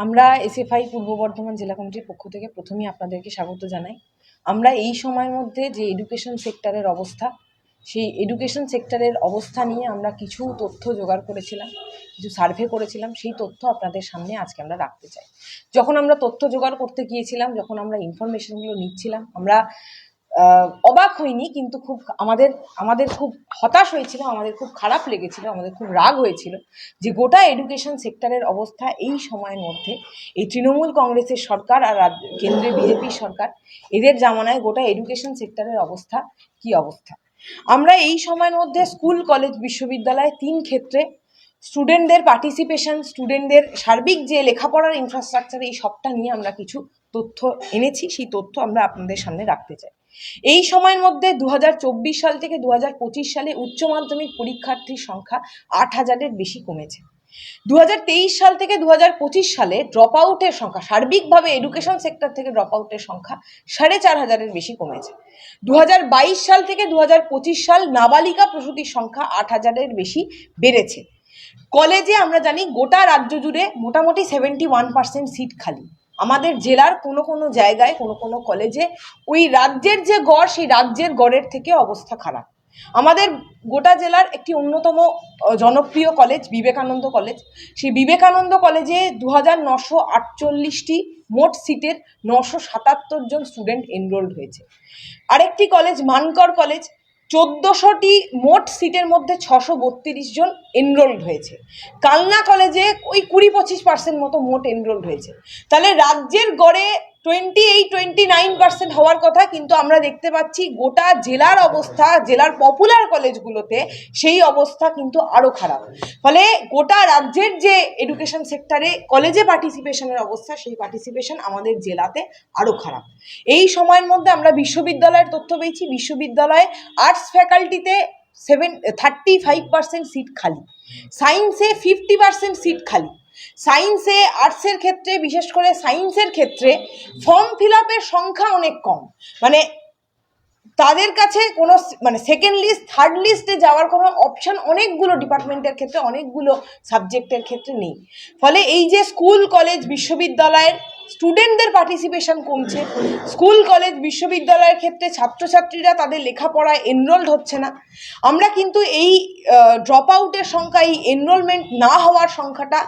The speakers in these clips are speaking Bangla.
আমরা এসএফআই পূর্ব বর্ধমান জেলা কমিটির পক্ষ থেকে প্রথমেই আপনাদেরকে স্বাগত জানাই। আমরা এই সময়ের মধ্যে যে এডুকেশন সেক্টরের অবস্থা, সেই এডুকেশন সেক্টরের অবস্থা নিয়ে আমরা কিছু তথ্য জোগাড় করেছিলাম, কিছু সার্ভে করেছিলাম। সেই তথ্য আপনাদের সামনে আজকে আমরা রাখতে চাই। যখন আমরা তথ্য জোগাড় করতে গিয়েছিলাম, যখন আমরা ইনফরমেশনগুলো নিচ্ছিলাম, আমরা অবাক হইনি, কিন্তু আমাদের খুব হতাশ হয়েছিল, আমাদের খুব খারাপ লেগেছিল, আমাদের খুব রাগ হয়েছিল যে গোটা এডুকেশন সেক্টরের অবস্থা এই সময়ের মধ্যে এই তৃণমূল কংগ্রেসের সরকার আর কেন্দ্রে বিজেপি সরকার, এদের জামানায় গোটা এডুকেশন সেক্টরের অবস্থা কি অবস্থা। আমরা এই সময়ের মধ্যে স্কুল, কলেজ, বিশ্ববিদ্যালয় তিন ক্ষেত্রে স্টুডেন্টদের পার্টিসিপেশন, স্টুডেন্টদের সার্বিক যে লেখাপড়ার ইনফ্রাস্ট্রাকচার, এই সবটা নিয়ে আমরা কিছু তথ্য এনেছি। সেই তথ্য আমরা আপনাদের সামনে রাখতে চাই। এই সময়ের মধ্যে 2024 সাল থেকে 2025 সালে উচ্চ মাধ্যমিক পরীক্ষার্থীর সংখ্যা 8,000-এর বেশি কমেছে। 2023 সাল থেকে 2025 সালে ড্রপ আউটের সংখ্যা, সার্বিকভাবে এডুকেশন সেক্টর থেকে ড্রপ আউটের সংখ্যা 4,500-এর বেশি কমেছে। 2022 সাল থেকে 2025 সাল নাবালিকা প্রসূতির সংখ্যা 8,000-এর বেশি বেড়েছে। কলেজে আমরা জানি গোটা রাজ্য জুড়ে মোটামুটি 71% সিট খালি। আমাদের জেলার কোনো জায়গায় কোনো কলেজে ওই রাজ্যের যে গড়, সেই রাজ্যের গড়ের থেকে অবস্থা খারাপ। আমাদের গোটা জেলার একটি অন্যতম জনপ্রিয় কলেজ বিবেকানন্দ কলেজ। সেই বিবেকানন্দ কলেজে 2,948টি মোট সিটের 977 জন স্টুডেন্ট এনরোল্ড হয়েছে। আরেকটি কলেজ মানকর কলেজ, 1400টি মোট সিটের মধ্যে 632 জন এনরোল্ড হয়েছে। কালনা কলেজে ওই 20-25% মতো মোট এনরোল্ড হয়েছে। তাহলে রাজ্যের গড়ে 28-29% হওয়ার কথা, কিন্তু আমরা দেখতে পাচ্ছি গোটা জেলার অবস্থা, জেলার পপুলার কলেজগুলোতে সেই অবস্থা কিন্তু আরও খারাপ। ফলে গোটা রাজ্যের যে এডুকেশন সেক্টরে কলেজে পার্টিসিপেশনের অবস্থা, সেই পার্টিসিপেশন আমাদের জেলাতে আরও খারাপ। এই সময়ের মধ্যে আমরা বিশ্ববিদ্যালয়ের তথ্য পেয়েছি। বিশ্ববিদ্যালয়ে আর্টস ফ্যাকাল্টিতে 35% সিট খালি, সায়েন্সে 50% সিট খালি। সায়েন্সে, আর্টসের ক্ষেত্রে, বিশেষ করে সায়েন্সের ক্ষেত্রে ফর্ম ফিল আপের সংখ্যা অনেক কম। মানে তাদের কাছে কোনো সেকেন্ড লিস্ট, থার্ড লিস্টে যাওয়ার কোনো অপশন অনেকগুলো ডিপার্টমেন্টের ক্ষেত্রে, অনেকগুলো সাবজেক্টের ক্ষেত্রে নেই। ফলে এই যে স্কুল, কলেজ, বিশ্ববিদ্যালয়ের স্টুডেন্টদের পার্টিসিপেশন কমছে, স্কুল, কলেজ, বিশ্ববিদ্যালয়ের ক্ষেত্রে ছাত্রছাত্রীরা তাদের লেখাপড়ায় এনরোল্ড হচ্ছে না। আমরা কিন্তু এই ড্রপ আউটের সংখ্যা, এই এনরোলমেন্ট না হওয়ার সংখ্যাটা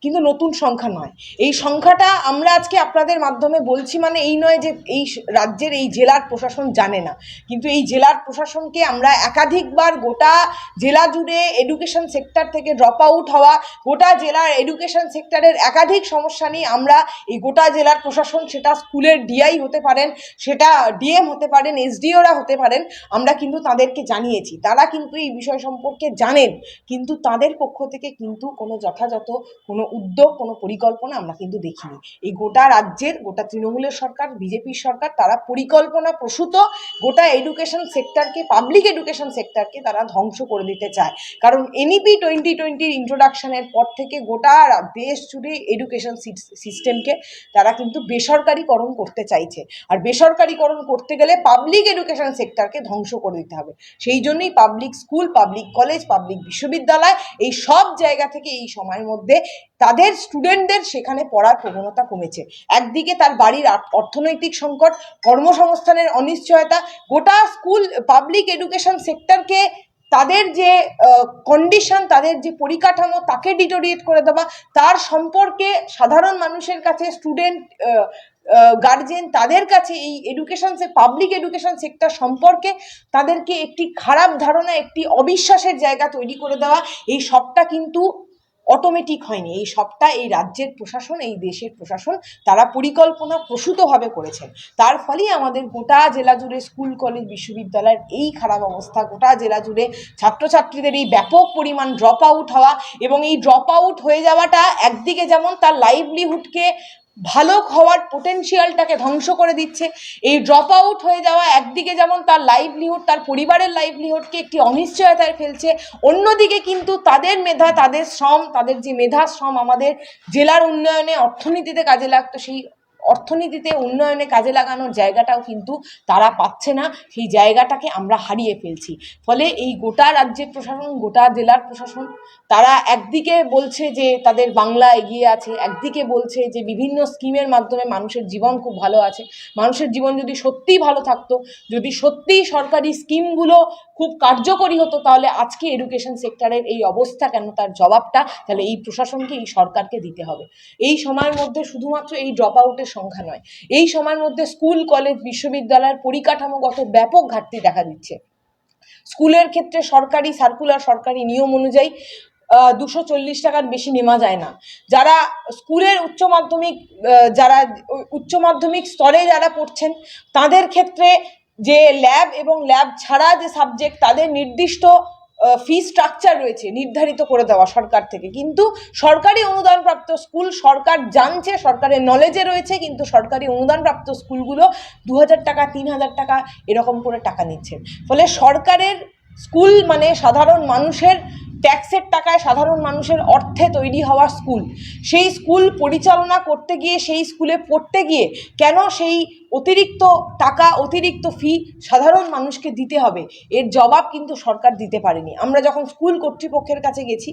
কিন্তু নতুন সংখ্যা নয়। এই সংখ্যাটা আমরা আজকে আপনাদের মাধ্যমে বলছি, মানে এই নয় যে এই রাজ্যের, এই জেলার প্রশাসন জানে না, কিন্তু এই জেলার প্রশাসনকে আমরা একাধিকবার গোটা জেলা জুড়ে এডুকেশন সেক্টর থেকে ড্রপ আউট হওয়া, গোটা জেলার এডুকেশন সেক্টরের একাধিক সমস্যা নিয়ে আমরা এই গোটা জেলার প্রশাসন, সেটা স্কুলের ডিআই হতে পারেন, সেটা ডিএম হতে পারেন, এসডিওরা হতে পারেন, আমরা কিন্তু তাদেরকে জানিয়েছি। তারা কিন্তু এই বিষয় সম্পর্কে জানেন, কিন্তু তাদের পক্ষ থেকে কিন্তু কোনো যথাযথ কোনো উদ্যোগ, কোনো পরিকল্পনা আমরা কিন্তু দেখিনি। এই গোটা রাজ্যের, গোটা তৃণমূলের সরকার, বিজেপির সরকার, তারা পরিকল্পনা প্রসূত গোটা এডুকেশন সেক্টরকে, পাবলিক এডুকেশন সেক্টরকে তারা ধ্বংস করে দিতে চায়। কারণ এনইপি 2020 ইন্ট্রোডাকশনের পর থেকে গোটা দেশ জুড়ে এডুকেশন সিস্টেমকে তারা কিন্তু বেসরকারিকরণ করতে চাইছে। আর বেসরকারিকরণ করতে গেলে পাবলিক এডুকেশন সেক্টরকে ধ্বংস করে দিতে হবে। সেই জন্যই public school, public college, public বিশ্ববিদ্যালয়, এই সব জায়গা থেকে এই সময়ের মধ্যে তাদের স্টুডেন্টদের সেখানে পড়ার প্রবণতা কমেছে। একদিকে তার বাড়ির অর্থনৈতিক সংকট, কর্মসংস্থানের অনিশ্চয়তা, গোটা স্কুল, পাবলিক এডুকেশন সেক্টরকে তাদের যে কন্ডিশন, তাদের যে পরিকাঠামো, তাকে ডিটোরিয়েট করে দেওয়া, তার সম্পর্কে সাধারণ মানুষের কাছে, স্টুডেন্ট, গার্জেন, তাদের কাছে এই পাবলিক এডুকেশন সেক্টর সম্পর্কে তাদেরকে একটি খারাপ ধারণা, একটি অবিশ্বাসের জায়গা তৈরি করে দেওয়া, এই সবটা কিন্তু অটোমেটিক হয়নি। এই সবটা এই রাজ্যের প্রশাসন, এই দেশের প্রশাসন তারা পরিকল্পনা প্রসূতভাবে করেছেন। তার ফলেই আমাদের গোটা জেলা জুড়ে স্কুল, কলেজ, বিশ্ববিদ্যালয়ের এই খারাপ অবস্থা, গোটা জেলা জুড়ে ছাত্রছাত্রীদের এই ব্যাপক পরিমাণ ড্রপ আউট হওয়া, এবং এই ড্রপ আউট হয়ে যাওয়াটা একদিকে যেমন তার লাইভলিহুডকে, ভালো হওয়ার পোটেনশিয়ালটাকে ধ্বংস করে দিচ্ছে। এই ড্রপ আউট হয়ে যাওয়া একদিকে যেমন তার লাইভলিহুড, তার পরিবারের লাইভলিহুডকে একটি অনিশ্চয়তায় ফেলছে, অন্যদিকে কিন্তু তাদের মেধা, তাদের শ্রম, তাদের যে মেধা শ্রম আমাদের জেলার উন্নয়নে, অর্থনীতিতে কাজে লাগতো, সেই অর্থনীতিতে উন্নয়নে কাজে লাগানোর জায়গাটাও কিন্তু তারা পাচ্ছে না, সেই জায়গাটাকে আমরা হারিয়ে ফেলছি। ফলে এই গোটা রাজ্যের প্রশাসন, গোটা জেলার প্রশাসন, তারা একদিকে বলছে যে তাদের বাংলা এগিয়ে আছে, একদিকে বলছে যে বিভিন্ন স্কিমের মাধ্যমে মানুষের জীবন খুব ভালো আছে। মানুষের জীবন যদি সত্যিই ভালো থাকতো, যদি সত্যিই সরকারি স্কিমগুলো খুব কার্যকরী হতো, তাহলে আজকে এডুকেশন সেক্টরের এই অবস্থা কেন, তার জবাবটা তাহলে এই প্রশাসনকে, এই সরকারকে দিতে হবে। এই সময়ের মধ্যে শুধুমাত্র এই ড্রপ আউটের সংখ্যা নয়, এই সময়ের মধ্যে স্কুল, কলেজ, বিশ্ববিদ্যালয়ের পরিকাঠামোগত ব্যাপক ঘাটতি দেখা দিচ্ছে। স্কুলের ক্ষেত্রে সরকারি সার্কুলার, সরকারি নিয়ম অনুযায়ী 240 টাকার বেশি নেওয়া যায় না। যারা স্কুলের উচ্চ মাধ্যমিক স্তরে যারা পড়ছেন, তাদের ক্ষেত্রে যে ল্যাব এবং ল্যাব ছাড়া যে সাবজেক্ট, তাদের নির্দিষ্ট ফি স্ট্রাকচার রয়েছে নির্ধারিত করে দেওয়া সরকার থেকে, কিন্তু সরকারি অনুদানপ্রাপ্ত স্কুল, সরকার জানছে, সরকারের নলেজে রয়েছে, কিন্তু সরকারি অনুদানপ্রাপ্ত স্কুলগুলো 2000 টাকা, 3000 টাকা এরকম করে টাকা নিচ্ছেন। ফলে সরকারের স্কুল মানে সাধারণ মানুষের ট্যাক্সের টাকায়, সাধারণ মানুষের অর্থে তৈরি হওয়া স্কুল, সেই স্কুল পরিচালনা করতে গিয়ে, সেই স্কুলে পড়তে গিয়ে কেন সেই অতিরিক্ত টাকা, অতিরিক্ত ফি সাধারণ মানুষকে দিতে হবে, এর জবাব কিন্তু সরকার দিতে পারেনি। আমরা যখন স্কুল কর্তৃপক্ষের কাছে গেছি,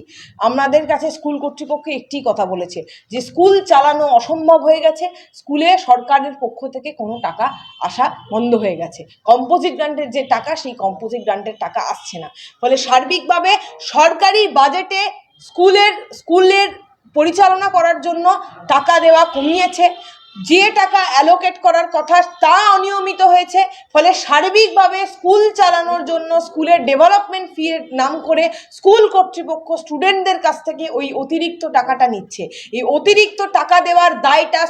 আমাদের কাছে স্কুল কর্তৃপক্ষ একটি কথা বলেছে যে স্কুল চালানো অসম্ভব হয়ে গেছে, স্কুলে সরকারের পক্ষ থেকে কোনো টাকা আসা বন্ধ হয়ে গেছে, কম্পোজিট গ্রান্টের যে টাকা, সেই কম্পোজিট গ্রান্টের টাকা আসছে না। ফলে সার্বিকভাবে সরকারি বাজেটে স্কুলের পরিচালনা করার জন্য টাকা দেওয়া কমিয়েছে, যে টাকা অ্যালোকেট করার কথা তা অনিয়মিত হয়েছে। ফলে সার্বিকভাবে স্কুল চালানোর জন্য স্কুলের ডেভেলপমেন্ট ফি এর নাম করে স্কুল কর্তৃপক্ষ স্টুডেন্টদের কাছ থেকে ওই অতিরিক্ত টাকাটা নিচ্ছে। এই অতিরিক্ত টাকা দেওয়ার দায়টা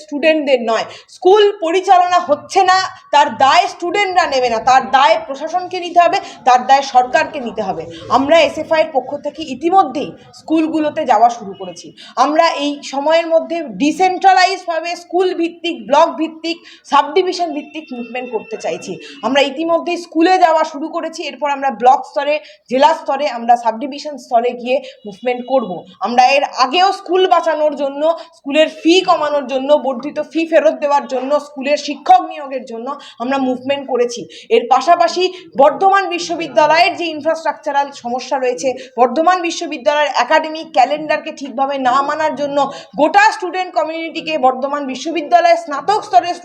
স্টুডেন্টদের নয়, স্কুল পরিচালনা হচ্ছে না তার দায় স্টুডেন্টরা নেবে না, তার দায় প্রশাসনকে নিতে হবে, তার দায় সরকারকে নিতে হবে। আমরা এসএফআইয়ের পক্ষ থেকে ইতিমধ্যেই স্কুলগুলোতে যাওয়া শুরু করেছি। আমরা এই সময়ের মধ্যে ডিসেন্ট্রালাইজডভাবে স্কুল ভিত্তিক, ব্লক ভিত্তিক, সাব ডিভিশন ভিত্তিক মুভমেন্ট করতে চাইছি। আমরা ইতিমধ্যেই স্কুলে যাওয়া শুরু করেছি, এরপর আমরা ব্লক স্তরে, জেলা স্তরে, আমরা সাব ডিভিশন স্তরে গিয়ে মুভমেন্ট করব। আমরা এর আগেও স্কুল বাঁচানোর জন্য, স্কুলের ফি কমানোর জন্য, বর্ধিত ফি ফেরত দেওয়ার জন্য, স্কুলের শিক্ষক নিয়োগের জন্য আমরা মুভমেন্ট করেছি। এর পাশাপাশি বর্ধমান বিশ্ববিদ্যালয়ের যে ইনফ্রাস্ট্রাকচারাল সমস্যা রয়েছে, বর্ধমান বিশ্ববিদ্যালয়ের একাডেমিক ক্যালেন্ডারকে ঠিকভাবে না মানার জন্য গোটা স্টুডেন্ট কমিউনিটিকে, বর্ধমান বিশ্ববিদ্যালয়ের স্নাতক স্তরের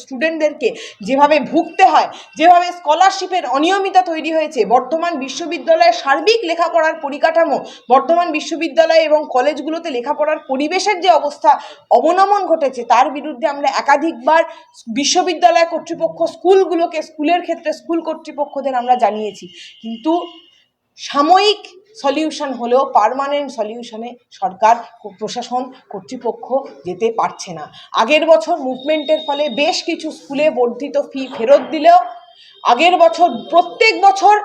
স্টুডেন্টদেরকে যেভাবে ভুগতে হয়, যেভাবে স্কলারশিপের অনিয়মিতা তৈরি হয়েছে, বর্ধমান বিশ্ববিদ্যালয়ের সার্বিক লেখাপড়ার পরিকাঠামো, বর্ধমান বিশ্ববিদ্যালয় এবং কলেজগুলোতে লেখাপড়ার পরিবেশের যে অবস্থা অবনমন ঘটেছে, তার বিরুদ্ধে আমরা একাধিকবার বিশ্ববিদ্যালয় কর্তৃপক্ষ, স্কুলের ক্ষেত্রে স্কুল কর্তৃপক্ষদের আমরা জানিয়েছি। কিন্তু সাময়িক সলিউশন হলেও পার্মানেন্ট সলিউশনে সরকার, প্রশাসন, কর্তৃপক্ষ যেতে পারছে না। আগের বছর মুভমেন্টের ফলে বেশ কিছু স্কুলে বর্ধিত ফি ফেরত দিলেও, আগের বছর প্রত্যেক বছর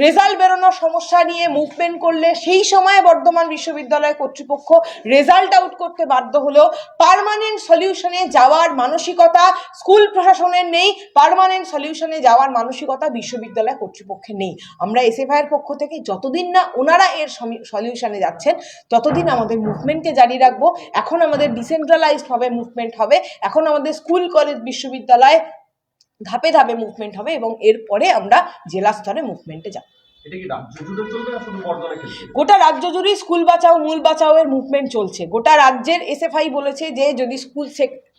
রেজাল্ট বেরোনোর সমস্যা নিয়ে মুভমেন্ট করলে সেই সময় বর্ধমান বিশ্ববিদ্যালয় কর্তৃপক্ষ রেজাল্ট আউট করতে বাধ্য হলেও পার্মানেন্ট সলিউশনে যাওয়ার মানসিকতা স্কুল প্রশাসনের নেই, পার্মানেন্ট সলিউশনে যাওয়ার মানসিকতা বিশ্ববিদ্যালয় কর্তৃপক্ষের নেই। আমরা এসএফআইয়ের পক্ষ থেকে যতদিন না ওনারা এর সলিউশনে যাচ্ছেন, ততদিন আমাদের মুভমেন্টকে জারি রাখবো। এখন আমাদের ডিসেন্ট্রালাইজড মুভমেন্ট হবে, এখন আমাদের স্কুল, কলেজ, বিশ্ববিদ্যালয় ধাপে ধাপে মুভমেন্ট হবে এবং এরপরে আমরা জেলা স্তরে মুভমেন্টে যাব। গোটা রাজ্য জুড়ে স্কুল বাঁচাও, মূল বাঁচাও এর মুভমেন্ট চলছে। গোটা রাজ্যের এসএফআই বলেছে যে যদি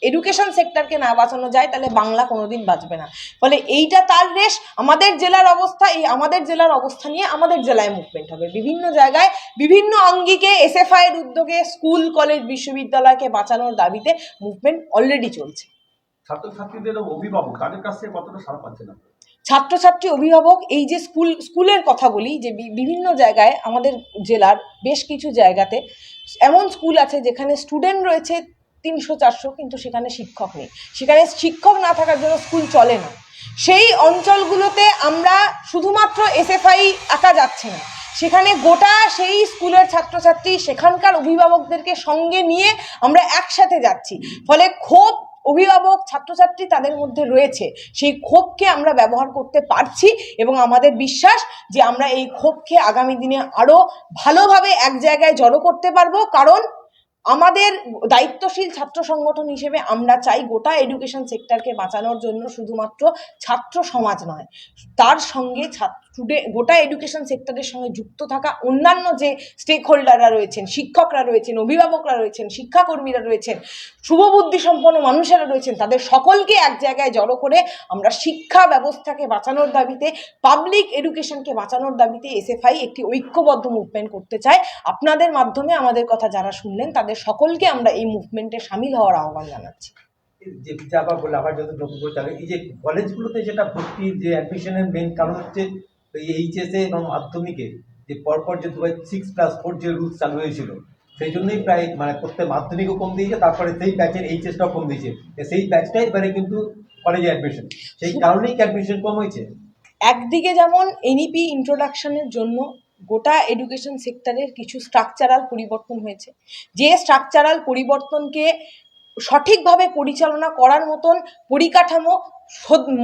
এডুকেশন সেক্টরকে না বাঁচানো যায়, তাহলে বাংলা কোনোদিন বাঁচবে না। ফলে এইটা তার রেশ। আমাদের জেলার অবস্থা, এই আমাদের জেলার অবস্থা নিয়ে আমাদের জেলায় মুভমেন্ট হবে। বিভিন্ন জায়গায়, বিভিন্ন আঙ্গিকে এসএফআইয়ের উদ্যোগে স্কুল, কলেজ, বিশ্ববিদ্যালয়কে বাঁচানোর দাবিতে মুভমেন্ট অলরেডি চলছে। ছাত্রছাত্রীদের অভিভাবক, তাদের কাছে কতটা সাড়া পাচ্ছে না? ছাত্রছাত্রী, অভিভাবক, এই যে স্কুলের কথা বলি, যে বিভিন্ন জায়গায় আমাদের জেলার বেশ কিছু জায়গাতে এমন স্কুল আছে যেখানে স্টুডেন্ট রয়েছে 300-400, কিন্তু সেখানে শিক্ষক নেই। সেখানে শিক্ষক না থাকার জন্য স্কুল চলে না। সেই অঞ্চলগুলোতে আমরা শুধুমাত্র এসএফআই একা যাচ্ছে না, সেখানে গোটা সেই স্কুলের ছাত্রছাত্রী, সেখানকার অভিভাবকদেরকে সঙ্গে নিয়ে আমরা একসাথে যাচ্ছি। ফলে ক্ষোভ অভিভাবক, ছাত্রছাত্রী তাদের মধ্যে রয়েছে, সেই ক্ষোভকে আমরা ব্যবহার করতে পারছি এবং আমাদের বিশ্বাস যে আমরা এই ক্ষোভকে আগামী দিনে আরও ভালোভাবে এক জায়গায় জড়ো করতে পারবো। কারণ আমাদের দায়িত্বশীল ছাত্র সংগঠন হিসেবে আমরা চাই গোটা এডুকেশন সেক্টরকে বাঁচানোর জন্য শুধুমাত্র ছাত্র সমাজ নয়, তার সঙ্গে গোটা এডুকেশন সেক্টরের সঙ্গে যুক্ত থাকা অন্যান্য যে স্টেক হোল্ডাররা রয়েছেন, শিক্ষকরা রয়েছেন, অভিভাবকরা রয়েছেন, শিক্ষাকর্মীরা রয়েছেন, শুভবুদ্ধি সম্পন্ন মানুষেরা রয়েছেন, তাদের সকলকে এক জায়গায় জড়ো করে আমরা শিক্ষা ব্যবস্থাকে বাঁচানোর দাবিতে, পাবলিক এডুকেশনকে বাঁচানোর দাবিতে এসএফআই একটি ঐক্যবদ্ধ মুভমেন্ট করতে চায়। আপনাদের মাধ্যমে আমাদের কথা যারা শুনলেন তাদের সকলকে আমরা এই মুভমেন্টে সামিল হওয়ার আহ্বান জানাচ্ছি। যে আবার বলে আবার যত নতুন করে চালু এই যে কলেজগুলোতে যেটা ভর্তির যে অ্যাডমিশনের মেইন কারণ হচ্ছে এইচএসএ এবং মাধ্যমিকে যে পরপর যে 6+4 যে রুলস চালু হয়েছিল, সেই জন্যই প্রায় মানে প্রত্যেক মাধ্যমিকও কম দিয়েছে, তারপরে সেই ব্যাচের এইচএসটাও কম দিয়েছে, সেই ব্যাচটাই এবারে কিন্তু কলেজে অ্যাডমিশন, সেই কারণেই কি অ্যাডমিশন কম হয়েছে। একদিকে যেমন এনইপি ইন্ট্রোডাকশনের জন্য গোটা এডুকেশন সেক্টরের কিছু স্ট্রাকচারাল পরিবর্তন হয়েছে, যে স্ট্রাকচারাল পরিবর্তনকে সঠিকভাবে পরিচালনা করার মতন পরিকাঠামো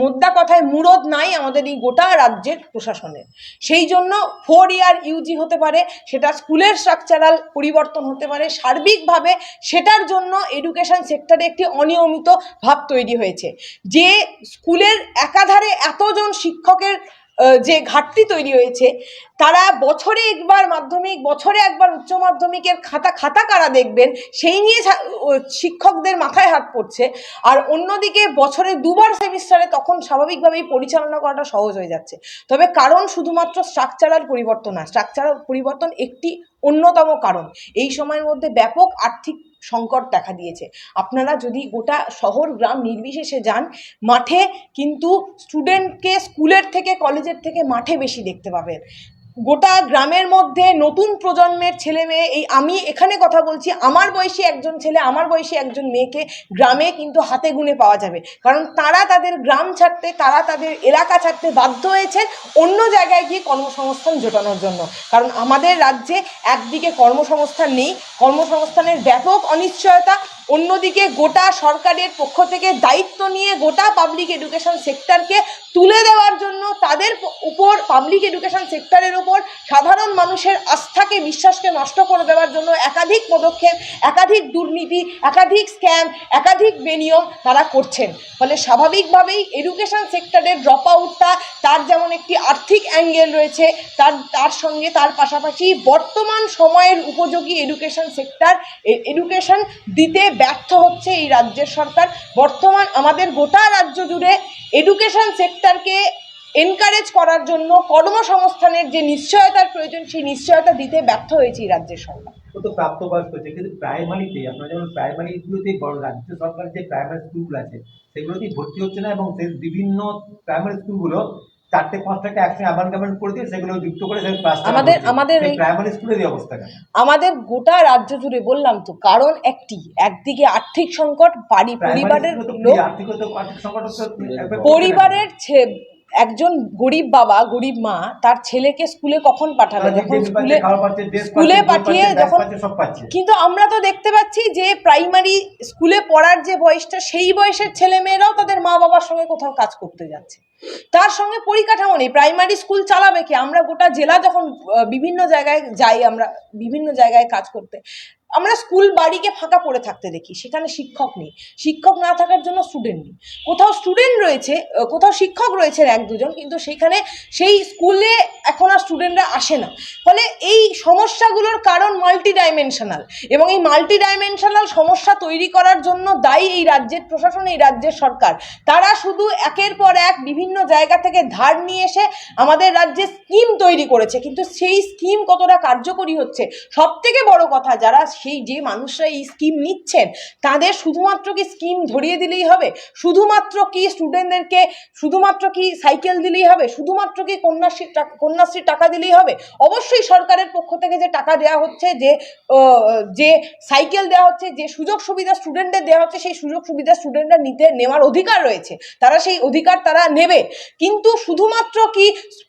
মোদ্দা কথায় মুরদ নাই আমাদের এই গোটা রাজ্যের প্রশাসনের। সেই জন্য 4 ইয়ার ইউজি হতে পারে, সেটা স্কুলের স্ট্রাকচারাল পরিবর্তন হতে পারে, সার্বিকভাবে সেটার জন্য এডুকেশন সেক্টরে একটি অনিয়মিত ভাব তৈরি হয়েছে। যে স্কুলের একাধারে এতজন শিক্ষকের যে ঘাটতি তৈরি হয়েছে, তারা বছরে একবার মাধ্যমিক, বছরে একবার উচ্চ মাধ্যমিকের খাতা কারা দেখবেন সেই নিয়ে শিক্ষকদের মাথায় হাত পড়ছে। আর অন্যদিকে বছরে 2বার সেমিস্টারে তখন স্বাভাবিকভাবেই পরিচালনা করাটা সহজ হয়ে যাচ্ছে। তবে কারণ শুধুমাত্র স্ট্রাকচারাল পরিবর্তন না, স্ট্রাকচারাল পরিবর্তন একটি অন্যতম কারণ। এই সময়ের মধ্যে ব্যাপক আর্থিক সংকট দেখা দিয়েছে। আপনারা যদি গোটা শহর গ্রাম নির্বিশেষে যান, মাঠে কিন্তু স্টুডেন্টকে স্কুলের থেকে কলেজের থেকে মাঠে বেশি দেখতে পাবেন। গোটা গ্রামের মধ্যে নতুন প্রজন্মের ছেলে মেয়ে, এই আমি এখানে কথা বলছি, আমার বয়সী একজন ছেলে, আমার বয়সী একজন মেয়েকে গ্রামে কিন্তু হাতে গুনে পাওয়া যাবে, কারণ তারা তাদের গ্রাম ছাড়তে, তারা তাদের এলাকা ছাড়তে বাধ্য হয়েছেন অন্য জায়গায় গিয়ে কর্মসংস্থান জোটানোর জন্য। কারণ আমাদের রাজ্যে একদিকে কর্মসংস্থান নেই, কর্মসংস্থানের ব্যাপক অনিশ্চয়তা, অন্যদিকে গোটা সরকারের পক্ষ থেকে দায়িত্ব নিয়ে গোটা পাবলিক এডুকেশন সেক্টরকে তুলে দেওয়ার জন্য তাদের উপর, পাবলিক এডুকেশন সেক্টরের উপর সাধারণ মানুষের আস্থাকে, বিশ্বাসকে নষ্ট করে দেওয়ার জন্য একাধিক পদক্ষেপ, একাধিক দুর্নীতি, একাধিক স্ক্যাম, একাধিক বেনিয়ম তারা করছেন। ফলে স্বাভাবিকভাবেই এডুকেশন সেক্টরের ড্রপ আউটটা, তার যেমন একটি আর্থিক অ্যাঙ্গেল রয়েছে, তার সঙ্গে তার পাশাপাশি বর্তমান সময়ের উপযোগী এডুকেশন সেক্টর, এডুকেশন দিতে ব্যর্থ হচ্ছে এই রাজ্যের সরকার। বর্তমান আমাদের গোটা রাজ্য জুড়ে এডুকেশন সেক্টরকে এনকারেজ করার জন্য কর্মসংস্থানের যে নিশ্চয়তার প্রয়োজন, সেই নিশ্চয়তা দিতে ব্যর্থ হয়েছে এই রাজ্যের সরকার। তো প্রাপ্তবয়স্ক হচ্ছে, কিন্তু প্রাইমারিতে আপনার যেমন প্রাইমারিগুলোতে বড় রাজ্য সরকারের যে প্রাইমারি স্কুলগুলো আছে সেগুলোতেই ভর্তি হচ্ছে না, এবং সেই বিভিন্ন প্রাইমারি স্কুলগুলো 4-5টাকে একসঙ্গে অ্যামালগামেন্ট করে দিয়ে সেগুলো যুক্ত করে আমাদের প্রাইমারি স্কুলের এই অবস্থা কেন? আমাদের গোটা রাজ্য জুড়ে বললাম তো, কারণ একদিকে আর্থিক সংকট, পরিবারের একজন গরিব বাবা, গরিব মা তার ছেলেকে স্কুলে কখন পাঠাবে, যখন স্কুলে পাঠিয়ে যখন, কিন্তু আমরা তো দেখতে পাচ্ছি যে প্রাইমারি স্কুলে পড়ার যে বয়সটা, সেই বয়সের ছেলে মেয়েরাও তাদের মা বাবার সঙ্গে কোথাও কাজ করতে যাচ্ছে। তার সঙ্গে পরিকাঠামো নেই, প্রাইমারি স্কুল চালাবে কি? আমরা গোটা জেলা যখন বিভিন্ন জায়গায় যাই, আমরা বিভিন্ন জায়গায় কাজ করতে, আমরা স্কুল বাড়িকে ফাঁকা পড়ে থাকতে দেখি, সেখানে শিক্ষক নেই। শিক্ষক না থাকার জন্য স্টুডেন্ট নেই, কোথাও স্টুডেন্ট রয়েছে, কোথাও শিক্ষক রয়েছেন 1-2জন, কিন্তু সেইখানে সেই স্কুলে এখন আর স্টুডেন্টরা আসে না। ফলে এই সমস্যাগুলোর কারণ মাল্টি ডাইমেনশনাল, এবং এই মাল্টি ডাইমেনশনাল সমস্যা তৈরি করার জন্য দায়ী এই রাজ্যের প্রশাসন, এই রাজ্যের সরকার। তারা শুধু একের পর এক বিভিন্ন জায়গা থেকে ধার নিয়ে এসে আমাদের রাজ্যে স্কিম তৈরি করেছে, কিন্তু সেই স্কিম কতটা কার্যকরী হচ্ছে, সব থেকে বড় কথা, যারা যে মানুষরা এই স্কিম নিচ্ছেন তাদের শুধুমাত্র কি স্কিম ধরিয়ে দিলেই হবে? শুধুমাত্র কি স্টুডেন্টদেরকে শুধুমাত্র কি সাইকেল দিলেই হবে? শুধুমাত্র কি কন্যাশ্রী টাকা দিলেই হবে? অবশ্যই সরকারের পক্ষ থেকে যে টাকা দেওয়া হচ্ছে, যে সাইকেল দেওয়া হচ্ছে, যে সুযোগ সুবিধা স্টুডেন্টদের দেওয়া হচ্ছে, সেই সুযোগ সুবিধা স্টুডেন্টরা নেওয়ার অধিকার রয়েছে, তারা সেই অধিকার তারা নেবে। কিন্তু শুধুমাত্র কি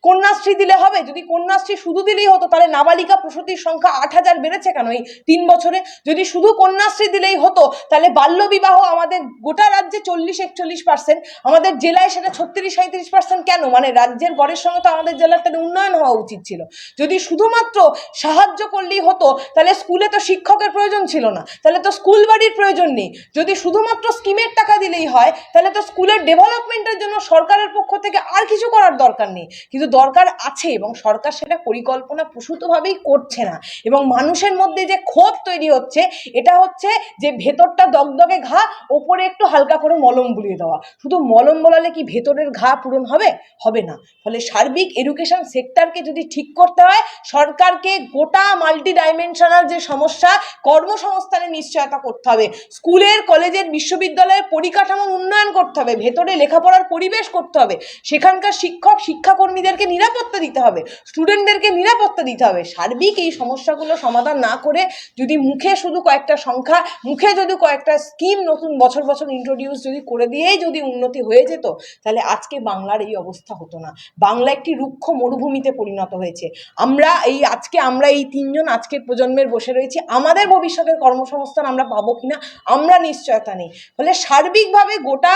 কন্যাশ্রী দিলে হবে? যদি কন্যাশ্রী শুধু দিলেই হতো, তাহলে নাবালিকা প্রসূতির সংখ্যা 8,000 বেড়েছে কেন এই 3 বছর বছরে? যদি শুধু কন্যাশ্রী দিলেই হতো তাহলে বাল্যবিবাহ আমাদের গোটা রাজ্যে 40-41%, আমাদের জেলায় সেটা 36-37% কেন? মানে রাজ্যের গড়ের সঙ্গে তো আমাদের জেলার তাহলে উন্নয়ন হওয়া উচিত ছিল। যদি শুধুমাত্র সাহায্য করলেই হতো তাহলে স্কুলে তো শিক্ষকের প্রয়োজন ছিল না, তাহলে তো স্কুল বাড়ির প্রয়োজন নেই। যদি শুধুমাত্র স্কিমের টাকা দিলেই হয় তাহলে তো স্কুলের ডেভেলপমেন্টের জন্য সরকারের পক্ষ থেকে আর কিছু করার দরকার নেই। কিন্তু দরকার আছে, এবং সরকার সেটা পরিকল্পনা প্রসূতভাবেই করছে না। এবং মানুষের মধ্যে যে ক্ষোভ তৈরি হচ্ছে, এটা হচ্ছে যে ভেতরটা দগদগে ঘা, ওপরে একটু হালকা করে মলম বুলিয়ে দেওয়া। শুধু মলম বলালে কি ভেতরের ঘা পূরণ হবে? হবে না। ফলে সার্বিক এডুকেশন সেক্টরকে যদি ঠিক করতে হয়, সরকারকে গোটা মাল্টি ডাইমেনশনাল যে সমস্যা, কর্মসংস্থানের নিশ্চয়তা করতে হবে, স্কুলের কলেজের বিশ্ববিদ্যালয়ের পরিকাঠামোর উন্নয়ন করতে হবে, ভেতরে লেখাপড়ার পরিবেশ করতে হবে, সেখানকার শিক্ষক শিক্ষাকর্মীদেরকে নিরাপত্তা দিতে হবে, স্টুডেন্টদেরকে নিরাপত্তা দিতে হবে। সার্বিক এই সমস্যাগুলো সমাধান না করে যদি মুখে শুধু কয়েকটা সংখ্যা, মুখে যদি কয়েকটা স্কিম নতুন বছর বছর ইন্ট্রোডিউস যদি করে দিয়েই যদি উন্নতি হয়ে যেত, তাহলে আজকে বাংলার এই অবস্থা হতো না। বাংলা একটি রুক্ষ মরুভূমিতে পরিণত হয়েছে। আমরা এই তিনজন আজকের প্রজন্মের বসে রয়েছি, আমাদের ভবিষ্যতের কর্মসংস্থান আমরা পাবো কিনা আমরা নিশ্চয়তা নেই। ফলে সার্বিকভাবে গোটা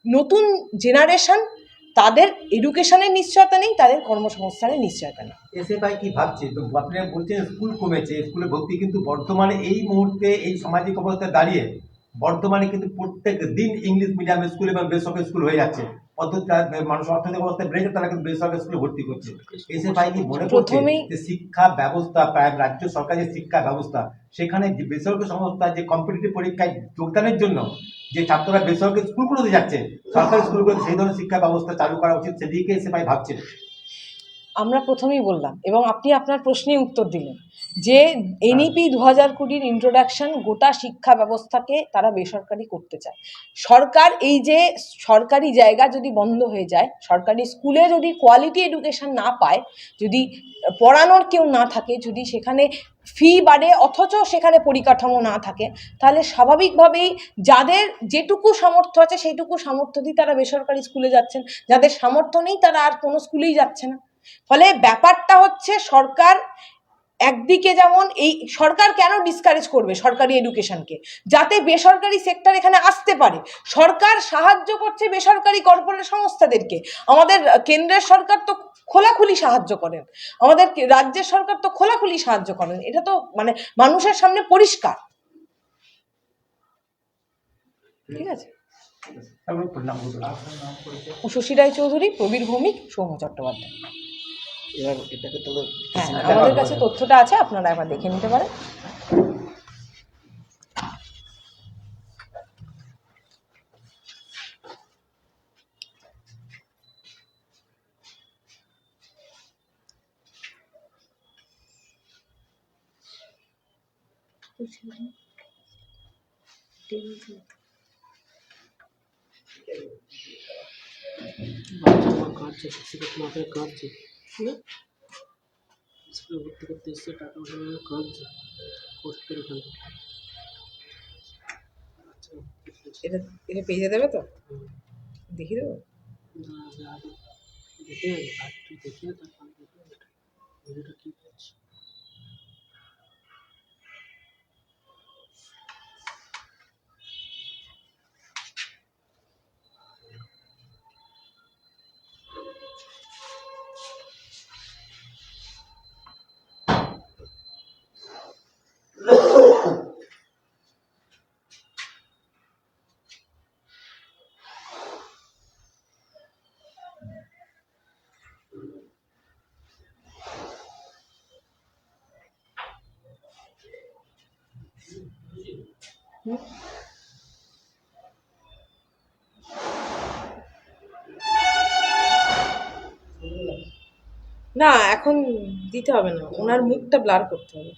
নতুন জেনারেশন, তাদের এডুকেশনের নিশ্চয়তা নেই, তাদের কর্মসংস্থানের নিশ্চয়তা নেই। এসএফআই কি ভাবছে? তো আপনারা বলছেন স্কুল কমেছে, স্কুলে ভর্তি, কিন্তু বর্তমানে এই মুহূর্তে এই সামাজিক অবস্থায় দাঁড়িয়ে বর্তমানে কিন্তু প্রত্যেক দিন ইংলিশ মিডিয়াম স্কুল এবং বেসরকারি স্কুল হয়ে যাচ্ছে। পদ্ধতি মানুষ অর্থনৈতিক অবস্থায় বেড়েছে, তারা কিন্তু বেসরকারি স্কুলে ভর্তি করছে। এসএফআই কি মনে করছে যে শিক্ষা ব্যবস্থা, প্রায় রাজ্য সরকারের শিক্ষা ব্যবস্থা, সেখানে যে বেসরকারি সংস্থা যে কম্পিটিটিভ পরীক্ষায় যোগদানের জন্য যে ছাত্ররা বেসরকারি স্কুলগুলোতে যাচ্ছে, সরকারি স্কুলগুলোতে সেই ধরনের শিক্ষা ব্যবস্থা চালু করা উচিত, সেদিকে এসএফআই ভাবছে? আমরা প্রথমেই বললাম, এবং আপনি আপনার প্রশ্নেই উত্তর দিলেন, যে এনইপি 2020 ইন্ট্রোডাকশন গোটা শিক্ষা ব্যবস্থাকে তারা বেসরকারি করতে চায়। সরকার এই যে সরকারি জায়গা যদি বন্ধ হয়ে যায়, সরকারি স্কুলে যদি কোয়ালিটি এডুকেশন না পায়, যদি পড়ানোর কেউ না থাকে, যদি সেখানে ফি বাড়ে অথচ সেখানে পরিকাঠামো না থাকে, তাহলে স্বাভাবিকভাবেই যাদের যেটুকু সামর্থ্য আছে সেইটুকু সামর্থ্য দিয়ে তারা বেসরকারি স্কুলে যাচ্ছেন, যাদের সামর্থ্য নেই তারা আর কোনো স্কুলেই যাচ্ছে না। ফলে ব্যাপারটা হচ্ছে, সরকার একদিকে যেমন এই সরকার কেন ডিসকারেজ করবে সরকারি এডুকেশনকে, যাতে বেসরকারি সেক্টর এখানে আসতে পারে। সরকার সাহায্য করছে বেসরকারি কর্পোরেট সংস্থাদেরকে। আমাদের কেন্দ্রের সরকার তো খোলাখুলি সাহায্য করেন, আমাদের রাজ্যের সরকার তো খোলাখুলি সাহায্য করেন, এটা তো মানে মানুষের সামনে পরিষ্কার। ঠিক আছে, উষসী রায় চৌধুরী, প্রবীর ভৌমিক, সৌম্য চট্টোপাধ্যায়। এবার এটাকে তাহলে হ্যাঁ, আমাদের কাছে তথ্যটা আছে, আপনারা একবার দেখে নিতে পারেন। কাটছে, মাথায় কাটছে, স্কুলে ভর্তি করতে এসছে, টাকা পয়সা কাটছে, পোস্ট করে ওখানে। এটা এটা পেয়ে দেবে তো, দেখিয়ে দেবো। দেখে আর তুই দেখিয়ে তারপরে ভিডিওটা কি করছে। না, এখন দিতে হবে না, ওনার মুখটা ব্লার করতে হবে।